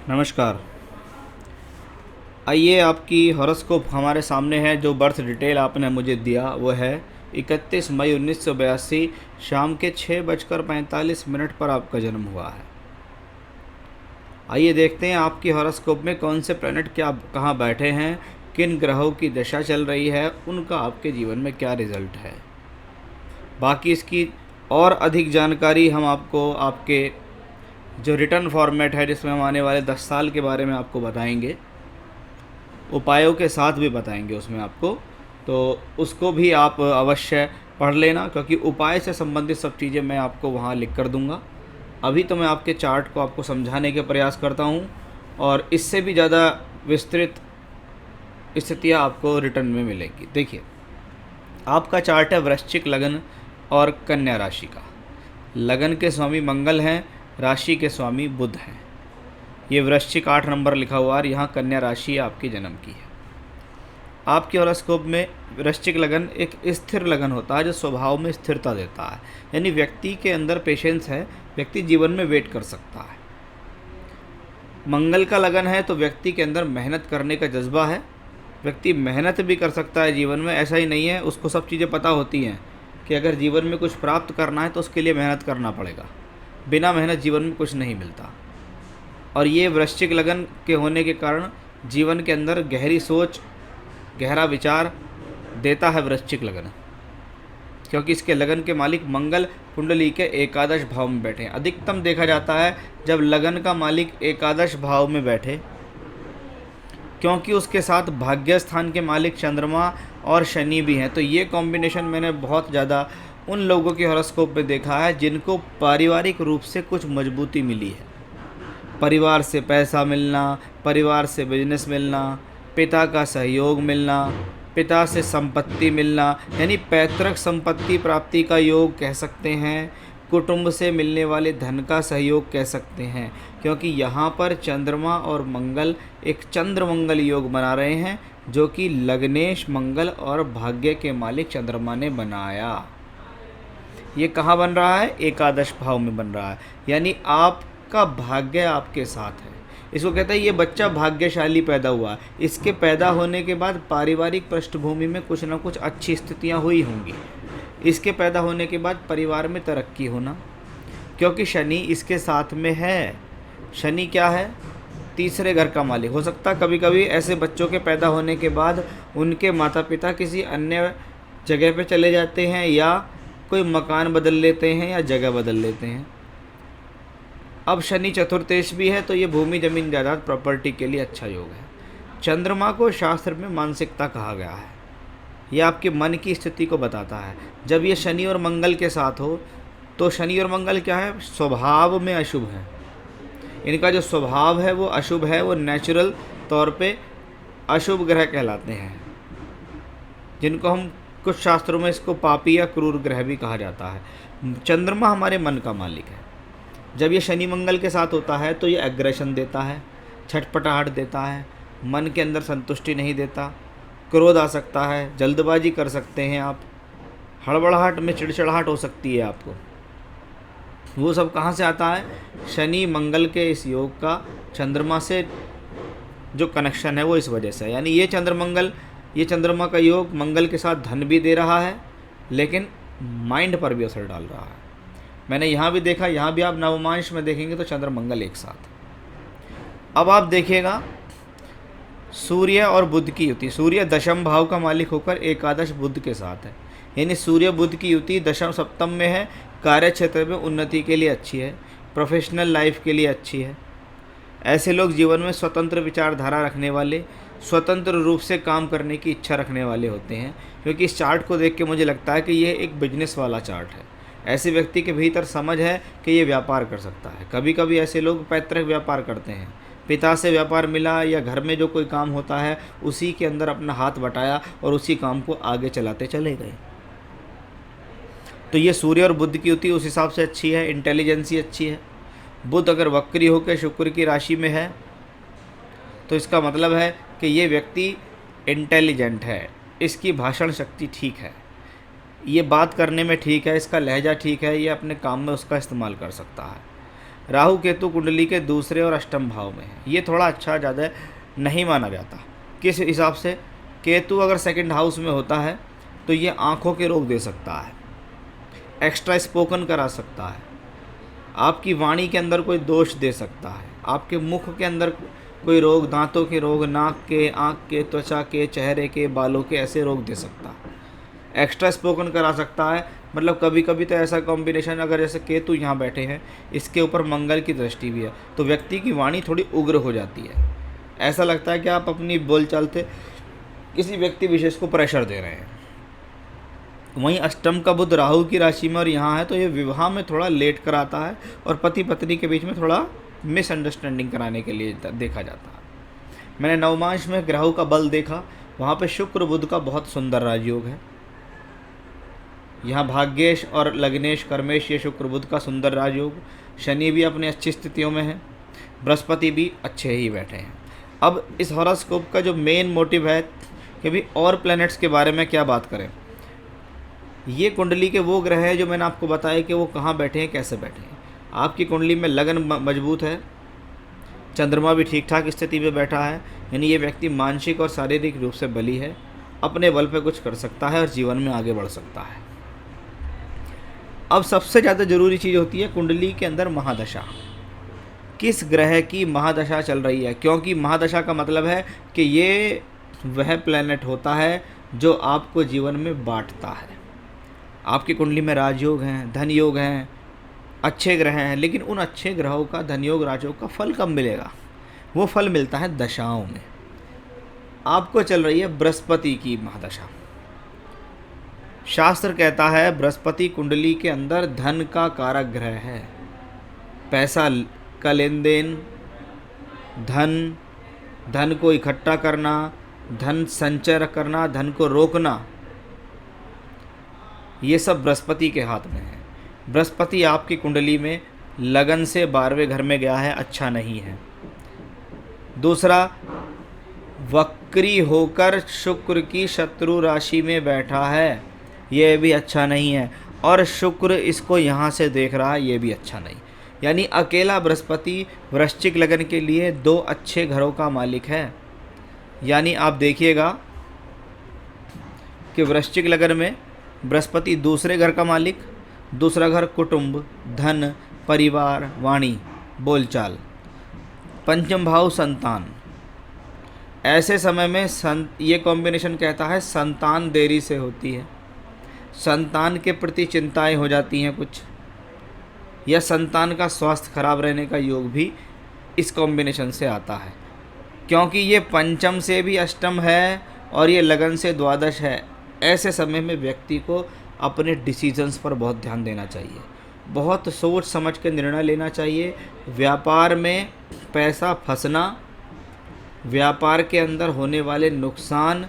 नमस्कार। आइए, आपकी हॉरोस्कोप हमारे सामने है। जो बर्थ डिटेल आपने मुझे दिया वो है 31 मई 1982 शाम के 6:45 पर आपका जन्म हुआ है। आइए देखते हैं आपकी हॉरोस्कोप में कौन से प्लैनेट क्या कहाँ बैठे हैं, किन ग्रहों की दशा चल रही है, उनका आपके जीवन में क्या रिजल्ट है। बाकी इसकी और अधिक जानकारी हम आपको आपके जो रिटर्न फॉर्मेट है जिसमें हम आने वाले 10 साल के बारे में आपको बताएंगे, उपायों के साथ भी बताएंगे उसमें आपको, तो उसको भी आप अवश्य पढ़ लेना, क्योंकि उपाय से संबंधित सब चीज़ें मैं आपको वहाँ लिख कर दूँगा। अभी तो मैं आपके चार्ट को आपको समझाने के प्रयास करता हूँ, और इससे भी ज़्यादा विस्तृत स्थितियाँ आपको रिटर्न में मिलेंगी। देखिए, आपका चार्ट है वृश्चिक लगन और कन्या राशि का। लगन के स्वामी मंगल हैं, राशि के स्वामी बुध हैं। ये वृश्चिक 8 नंबर लिखा हुआ है, यहाँ कन्या राशि आपकी जन्म की है। आपके हॉरोस्कोप में वृश्चिक लगन एक स्थिर लगन होता है जो स्वभाव में स्थिरता देता है, यानी व्यक्ति के अंदर पेशेंस है, व्यक्ति जीवन में वेट कर सकता है। मंगल का लगन है तो व्यक्ति के अंदर मेहनत करने का जज्बा है, व्यक्ति मेहनत भी कर सकता है जीवन में। ऐसा ही नहीं है उसको सब चीज़ें पता होती हैं कि अगर जीवन में कुछ प्राप्त करना है तो उसके लिए मेहनत करना पड़ेगा, बिना मेहनत जीवन में कुछ नहीं मिलता। और ये वृश्चिक लगन के होने के कारण जीवन के अंदर गहरी सोच, गहरा विचार देता है वृश्चिक लगन, क्योंकि इसके लगन के मालिक मंगल कुंडली के एकादश भाव में बैठे हैं। अधिकतम देखा जाता है जब लगन का मालिक एकादश भाव में बैठे, क्योंकि उसके साथ भाग्य स्थान के मालिक चंद्रमा और शनि भी हैं। तो ये कॉम्बिनेशन मैंने बहुत ज़्यादा उन लोगों के हॉरोस्कोप में देखा है जिनको पारिवारिक रूप से कुछ मजबूती मिली है। परिवार से पैसा मिलना, परिवार से बिजनेस मिलना, पिता का सहयोग मिलना, पिता से संपत्ति मिलना, यानी पैतृक संपत्ति प्राप्ति का योग कह सकते हैं, कुटुंब से मिलने वाले धन का सहयोग कह सकते हैं, क्योंकि यहाँ पर चंद्रमा और मंगल एक चंद्र मंगल योग बना रहे हैं, जो कि लग्नेश मंगल और भाग्य के मालिक चंद्रमा ने बनाया। ये कहाँ बन रहा है? एकादश भाव में बन रहा है, यानी आपका भाग्य आपके साथ है। इसको कहते हैं ये बच्चा भाग्यशाली पैदा हुआ। इसके पैदा होने के बाद पारिवारिक पृष्ठभूमि में कुछ ना कुछ अच्छी स्थितियाँ हुई होंगी। इसके पैदा होने के बाद परिवार में तरक्की होना, क्योंकि शनि इसके साथ में है। शनि क्या है? तीसरे घर का मालिक। हो सकता है कभी कभी ऐसे बच्चों के पैदा होने के बाद उनके माता पिता किसी अन्य जगह पे चले जाते हैं, या कोई मकान बदल लेते हैं, या जगह बदल लेते हैं। अब शनि चतुर्थेश भी है, तो ये भूमि जमीन जायदाद प्रॉपर्टी के लिए अच्छा योग है। चंद्रमा को शास्त्र में मानसिकता कहा गया है, यह आपके मन की स्थिति को बताता है। जब ये शनि और मंगल के साथ हो तो शनि और मंगल क्या है? स्वभाव में अशुभ है। इनका जो स्वभाव है वो अशुभ है, वो नेचुरल तौर पे अशुभ ग्रह कहलाते हैं, जिनको हम कुछ शास्त्रों में इसको पापी या क्रूर ग्रह भी कहा जाता है। चंद्रमा हमारे मन का मालिक है। जब ये शनि मंगल के साथ होता है तो ये एग्रेशन देता है, छटपटाहट देता है, मन के अंदर संतुष्टि नहीं देता, क्रोध आ सकता है, जल्दबाजी कर सकते हैं आप, हड़बड़ाहट में चिड़चिड़ाहट हो सकती है आपको। वो सब कहाँ से आता है? शनि मंगल के इस योग का चंद्रमा से जो कनेक्शन है वो इस वजह से है। यानी ये चंद्रमा का योग मंगल के साथ धन भी दे रहा है, लेकिन माइंड पर भी असर डाल रहा है। मैंने यहाँ भी देखा, यहाँ भी आप नवमांश में देखेंगे तो चंद्र मंगल एक साथ। अब आप देखिएगा सूर्य और बुध की युति। सूर्य दशम भाव का मालिक होकर एकादश बुध के साथ है, यानी सूर्य बुध की युति दशम सप्तम में है। कार्य क्षेत्र में उन्नति के लिए अच्छी है, प्रोफेशनल लाइफ के लिए अच्छी है। ऐसे लोग जीवन में स्वतंत्र विचारधारा रखने वाले, स्वतंत्र रूप से काम करने की इच्छा रखने वाले होते हैं, क्योंकि इस चार्ट को देख के मुझे लगता है कि ये एक बिजनेस वाला चार्ट है। ऐसे व्यक्ति के भीतर समझ है कि ये व्यापार कर सकता है। कभी कभी ऐसे लोग पैतृक व्यापार करते हैं, पिता से व्यापार मिला या घर में जो कोई काम होता है उसी के अंदर अपना हाथ बटाया और उसी काम को आगे चलाते चले गए। तो ये सूर्य और बुध की युति उस हिसाब से अच्छी है, इंटेलिजेंसी अच्छी है। बुध अगर वक्री होकर शुक्र की राशि में है तो इसका मतलब है कि ये व्यक्ति इंटेलिजेंट है, इसकी भाषण शक्ति ठीक है, ये बात करने में ठीक है, इसका लहजा ठीक है, ये अपने काम में उसका इस्तेमाल कर सकता है। राहु केतु कुंडली के दूसरे और अष्टम भाव में है। ये थोड़ा अच्छा ज़्यादा नहीं माना जाता। किस हिसाब से? केतु अगर सेकंड हाउस में होता है तो ये आँखों के रोग दे सकता है, एक्स्ट्रा स्पोकन करा सकता है, आपकी वाणी के अंदर कोई दोष दे सकता है, आपके मुख के अंदर कोई रोग, दांतों के रोग, नाक के, आँख के, त्वचा के, चेहरे के, बालों के, ऐसे रोग दे सकता है, एक्स्ट्रा स्पोकन करा सकता है। मतलब कभी कभी तो ऐसा कॉम्बिनेशन, अगर जैसे केतु यहाँ बैठे हैं, इसके ऊपर मंगल की दृष्टि भी है, तो व्यक्ति की वाणी थोड़ी उग्र हो जाती है। ऐसा लगता है कि आप अपनी बोलचाल से किसी व्यक्ति विशेष को प्रेशर दे रहे हैं। वहीं अष्टम का बुध राहु की राशि में और यहाँ है, तो ये विवाह में थोड़ा लेट कराता है और पति पत्नी के बीच में थोड़ा मिसअंडरस्टैंडिंग कराने के लिए देखा जाता है। मैंने नवमांश में ग्रहों का बल देखा, वहाँ पे शुक्र बुध का बहुत सुंदर राजयोग है। यहाँ भाग्येश और लग्नेश कर्मेश, ये शुक्र बुध का सुंदर राजयोग। शनि भी अपनी अच्छी स्थितियों में है, बृहस्पति भी अच्छे ही बैठे हैं। अब इस हॉरोस्कोप का जो मेन मोटिव है कि भी और प्लैनेट्स के बारे में क्या बात करें। ये कुंडली के वो ग्रह हैं जो मैंने आपको बताया कि वो कहाँ बैठे हैं, कैसे बैठे हैं। आपकी कुंडली में लगन मजबूत है, चंद्रमा भी ठीक ठाक स्थिति में बैठा है, यानी ये व्यक्ति मानसिक और शारीरिक रूप से बली है, अपने बल पे कुछ कर सकता है और जीवन में आगे बढ़ सकता है। अब सबसे ज़्यादा ज़रूरी चीज़ होती है कुंडली के अंदर महादशा, किस ग्रह की महादशा चल रही है, क्योंकि महादशा का मतलब है कि ये वह प्लैनेट होता है जो आपको जीवन में बांटता है। आपकी कुंडली में राजयोग हैं, धन योग हैं, अच्छे ग्रह हैं, लेकिन उन अच्छे ग्रहों का, धन योग, राजयोग का फल कब मिलेगा? वो फल मिलता है दशाओं में। आपको चल रही है बृहस्पति की महादशा। शास्त्र कहता है बृहस्पति कुंडली के अंदर धन का कारक ग्रह है। पैसा का लेन देन, धन को इकट्ठा करना, धन संचय करना, धन को रोकना, ये सब बृहस्पति के हाथ में है। बृहस्पति आपकी कुंडली में लगन से 12वें घर में गया है, अच्छा नहीं है। दूसरा, वक्री होकर शुक्र की शत्रु राशि में बैठा है, ये भी अच्छा नहीं है। और शुक्र इसको यहाँ से देख रहा है, ये भी अच्छा नहीं। यानी अकेला बृहस्पति वृश्चिक लगन के लिए 2 अच्छे घरों का मालिक है। यानी आप देखिएगा कि वृश्चिक लगन में बृहस्पति दूसरे घर का मालिक, दूसरा घर कुटुंब, धन, परिवार, वाणी, बोलचाल, पंचम भाव संतान। ऐसे समय में ये कॉम्बिनेशन कहता है संतान देरी से होती है, संतान के प्रति चिंताएं हो जाती हैं कुछ, या संतान का स्वास्थ्य खराब रहने का योग भी इस कॉम्बिनेशन से आता है। क्योंकि ये पंचम से भी अष्टम है और ये लगन से द्वादश है। ऐसे समय में व्यक्ति को अपने डिसीजंस पर बहुत ध्यान देना चाहिए, बहुत सोच समझ के निर्णय लेना चाहिए। व्यापार में पैसा फंसना, व्यापार के अंदर होने वाले नुकसान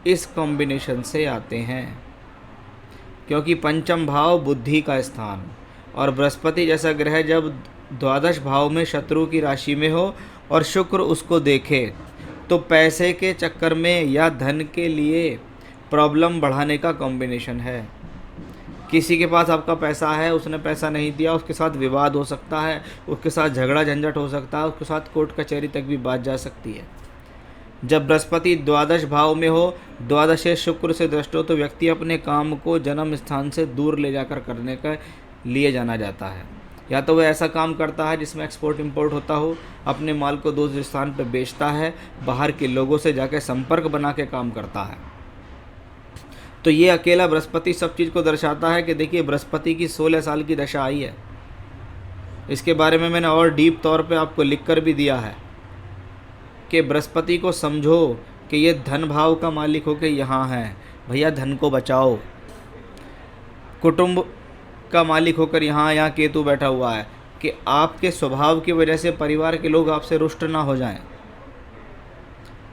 इस कॉम्बिनेशन से आते हैं, क्योंकि पंचम भाव बुद्धि का स्थान और बृहस्पति जैसा ग्रह जब द्वादश भाव में शत्रु की राशि में हो और शुक्र उसको देखे, तो पैसे के चक्कर में या धन के लिए प्रॉब्लम बढ़ाने का कॉम्बिनेशन है। किसी के पास आपका पैसा है, उसने पैसा नहीं दिया, उसके साथ विवाद हो सकता है, उसके साथ झगड़ा झंझट हो सकता है, उसके साथ कोर्ट कचहरी तक भी बात जा सकती है। जब बृहस्पति द्वादश भाव में हो, द्वादशे शुक्र से दृष्ट हो, तो व्यक्ति अपने काम को जन्म स्थान से दूर ले जाकर करने का लिए जाना जाता है। या तो वह ऐसा काम करता है जिसमें एक्सपोर्ट इंपोर्ट होता हो, अपने माल को दूसरे स्थान पर बेचता है, बाहर के लोगों से जाकर संपर्क बना के काम करता है। तो ये अकेला बृहस्पति सब चीज़ को दर्शाता है कि देखिए बृहस्पति की 16 साल की दशा आई है। इसके बारे में मैंने और डीप तौर पे आपको लिख कर भी दिया है कि बृहस्पति को समझो कि ये धन भाव का मालिक होकर यहाँ है, भैया धन को बचाओ। कुटुंब का मालिक होकर यहाँ केतु बैठा हुआ है कि आपके स्वभाव की वजह से परिवार के लोग आपसे रुष्ट ना हो जाएं।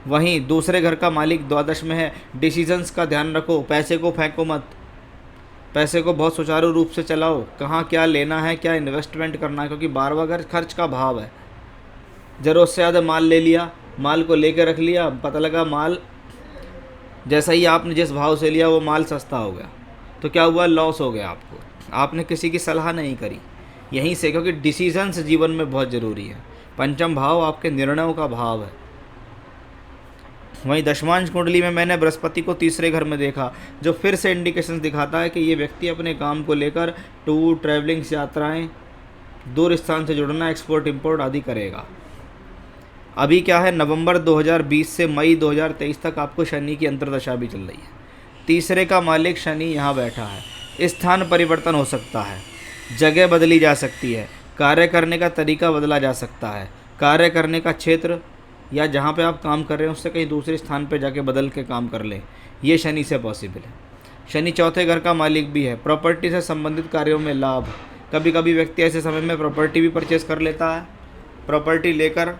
वहीं दूसरे घर का मालिक द्वादश में है, डिसीजंस का ध्यान रखो, पैसे को फेंको मत, पैसे को बहुत सुचारू रूप से चलाओ, कहाँ क्या लेना है, क्या इन्वेस्टमेंट करना है, क्योंकि 12वां घर खर्च का भाव है। ज़रूरत से ज़्यादा माल ले लिया, माल को लेकर रख लिया, पता लगा माल जैसा ही आपने जिस भाव से लिया वो माल सस्ता हो गया, तो क्या हुआ, लॉस हो गया आपको। आपने किसी की सलाह नहीं करी, यहीं से, क्योंकि डिसीजंस जीवन में बहुत ज़रूरी है। पंचम भाव आपके निर्णयों का भाव है। वहीं दशमांश कुंडली में मैंने बृहस्पति को तीसरे घर में देखा, जो फिर से इंडिकेशंस दिखाता है कि ये व्यक्ति अपने काम को लेकर टूर, ट्रैवलिंग्स, यात्राएं, दूर स्थान से जुड़ना, एक्सपोर्ट इंपोर्ट आदि करेगा। अभी क्या है, नवंबर 2020 से मई 2023 तक आपको शनि की अंतर्दशा भी चल रही है। तीसरे का मालिक शनि यहाँ बैठा है। स्थान परिवर्तन हो सकता है, जगह बदली जा सकती है, कार्य करने का तरीका बदला जा सकता है, कार्य करने का क्षेत्र या जहाँ पे आप काम कर रहे हैं उससे कहीं दूसरे स्थान पे जाके बदल के काम कर लें, ये शनि से पॉसिबल है। शनि चौथे घर का मालिक भी है। प्रॉपर्टी से संबंधित कार्यों में लाभ। कभी कभी व्यक्ति ऐसे समय में प्रॉपर्टी भी परचेस कर लेता है, प्रॉपर्टी लेकर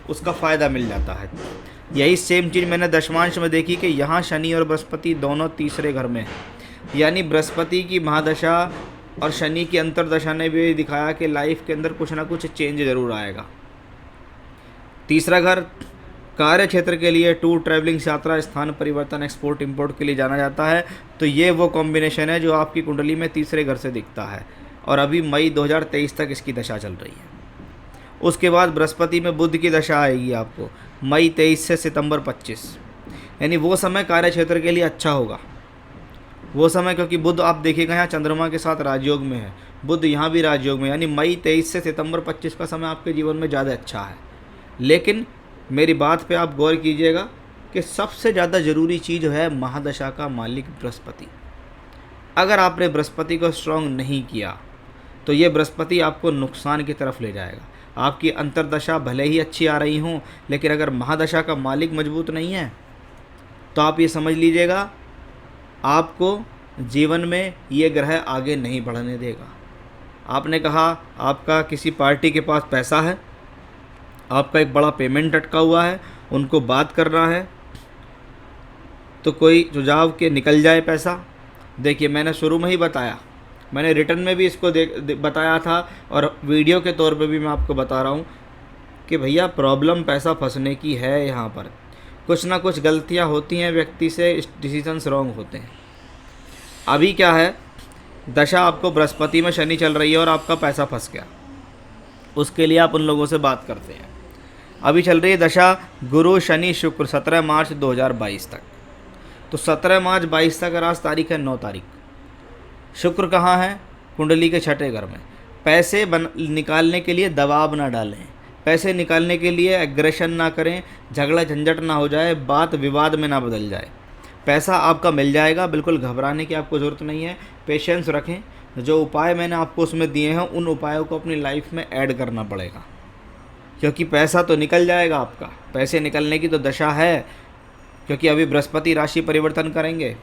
उसका फ़ायदा मिल जाता है। यही सेम चीज़ मैंने दशमांश में देखी कि यहाँ शनि और बृहस्पति दोनों तीसरे घर में हैं। यानी बृहस्पति की महादशा और शनि की अंतर्दशा ने भी दिखाया कि लाइफ के अंदर कुछ ना कुछ चेंज ज़रूर आएगा। तीसरा घर कार्य क्षेत्र के लिए टूर, ट्रैवलिंग, यात्रा, स्थान परिवर्तन, एक्सपोर्ट इंपोर्ट के लिए जाना जाता है। तो ये वो कॉम्बिनेशन है जो आपकी कुंडली में तीसरे घर से दिखता है और अभी मई 2023 तक इसकी दशा चल रही है। उसके बाद बृहस्पति में बुध की दशा आएगी आपको मई 23 से सितंबर 25, यानी वो समय कार्य क्षेत्र के लिए अच्छा होगा। वो समय, क्योंकि बुध आप देखिएगा यहाँ चंद्रमा के साथ राजयोग में है, बुध यहाँ भी राजयोग में, यानी मई 23 से सितंबर 25 का समय आपके जीवन में ज़्यादा अच्छा है। लेकिन मेरी बात पे आप गौर कीजिएगा कि सबसे ज़्यादा ज़रूरी चीज़ है महादशा का मालिक बृहस्पति। अगर आपने बृहस्पति को स्ट्रॉन्ग नहीं किया तो ये बृहस्पति आपको नुकसान की तरफ ले जाएगा। आपकी अंतर्दशा भले ही अच्छी आ रही हों, लेकिन अगर महादशा का मालिक मजबूत नहीं है तो आप ये समझ लीजिएगा आपको जीवन में ये ग्रह आगे नहीं बढ़ने देगा। आपने कहा आपका किसी पार्टी के पास पैसा है, आपका एक बड़ा पेमेंट अटका हुआ है, उनको बात करना है तो कोई सुझाव के निकल जाए पैसा। देखिए मैंने शुरू में ही बताया, मैंने रिटर्न में भी इसको बताया था और वीडियो के तौर पे भी मैं आपको बता रहा हूँ कि भैया प्रॉब्लम पैसा फंसने की है। यहाँ पर कुछ ना कुछ गलतियाँ होती हैं, व्यक्ति से डिसीजंस रॉन्ग होते हैं। अभी क्या है, दशा आपको बृहस्पति में शनि चल रही है और आपका पैसा फंस गया, उसके लिए आप उन लोगों से बात करते हैं। अभी चल रही है दशा गुरु, शनि, शुक्र 17 मार्च 2022 तक। तो 17 मार्च 22 तक, और आज तारीख है 9 तारीख। शुक्र कहाँ है? कुंडली के छठे घर में। पैसे निकालने के लिए दबाव ना डालें, पैसे निकालने के लिए एग्रेशन ना करें, झगड़ा झंझट ना हो जाए, बात विवाद में ना बदल जाए। पैसा आपका मिल जाएगा, बिल्कुल घबराने की आपको ज़रूरत नहीं है। पेशेंस रखें। जो उपाय मैंने आपको उसमें दिए हैं उन उपायों को अपनी लाइफ में ऐड करना पड़ेगा, क्योंकि पैसा तो निकल जाएगा आपका। पैसे निकलने की तो दशा है, क्योंकि अभी बृहस्पति राशि परिवर्तन करेंगे।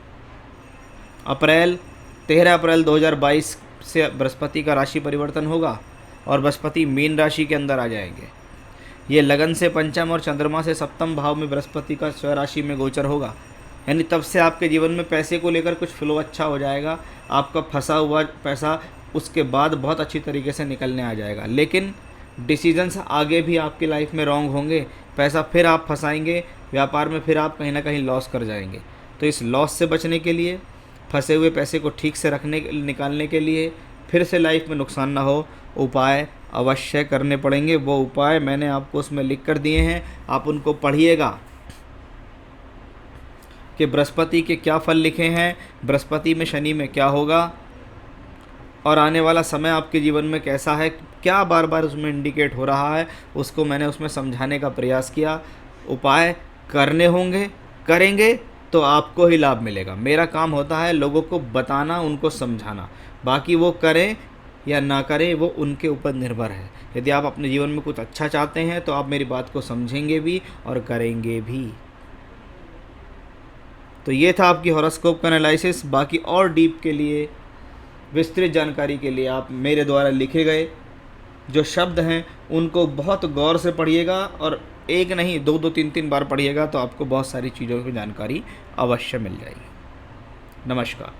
13 अप्रैल 2022 से बृहस्पति का राशि परिवर्तन होगा और बृहस्पति मीन राशि के अंदर आ जाएंगे। ये लगन से पंचम और चंद्रमा से सप्तम भाव में बृहस्पति का स्व राशि में गोचर होगा, यानी तब से आपके जीवन में पैसे को लेकर कुछ फ्लो अच्छा हो जाएगा। आपका फंसा हुआ पैसा उसके बाद बहुत अच्छी तरीके से निकलने आ जाएगा। लेकिन डिसीजंस आगे भी आपकी लाइफ में रॉन्ग होंगे, पैसा फिर आप फंसाएंगे, व्यापार में फिर आप कहीं ना कहीं लॉस कर जाएंगे। तो इस लॉस से बचने के लिए, फंसे हुए पैसे को ठीक से निकालने के लिए, फिर से लाइफ में नुकसान ना हो, उपाय अवश्य करने पड़ेंगे। वो उपाय मैंने आपको उसमें लिख कर दिए हैं, आप उनको पढ़िएगा कि बृहस्पति के क्या फल लिखे हैं, बृहस्पति में शनि में क्या होगा और आने वाला समय आपके जीवन में कैसा है, क्या बार बार उसमें इंडिकेट हो रहा है, उसको मैंने उसमें समझाने का प्रयास किया। उपाय करने होंगे, करेंगे तो आपको ही लाभ मिलेगा। मेरा काम होता है लोगों को बताना, उनको समझाना, बाकी वो करें या ना करें वो उनके ऊपर निर्भर है। यदि आप अपने जीवन में कुछ अच्छा चाहते हैं तो आप मेरी बात को समझेंगे भी और करेंगे भी। तो ये था आपकी हॉरोस्कोप का एनालिसिस। बाकी और डीप के लिए, विस्तृत जानकारी के लिए आप मेरे द्वारा लिखे गए जो शब्द हैं उनको बहुत गौर से पढ़िएगा और एक नहीं 2-2 3-3 बार पढ़िएगा तो आपको बहुत सारी चीज़ों की जानकारी अवश्य मिल जाएगी। नमस्कार।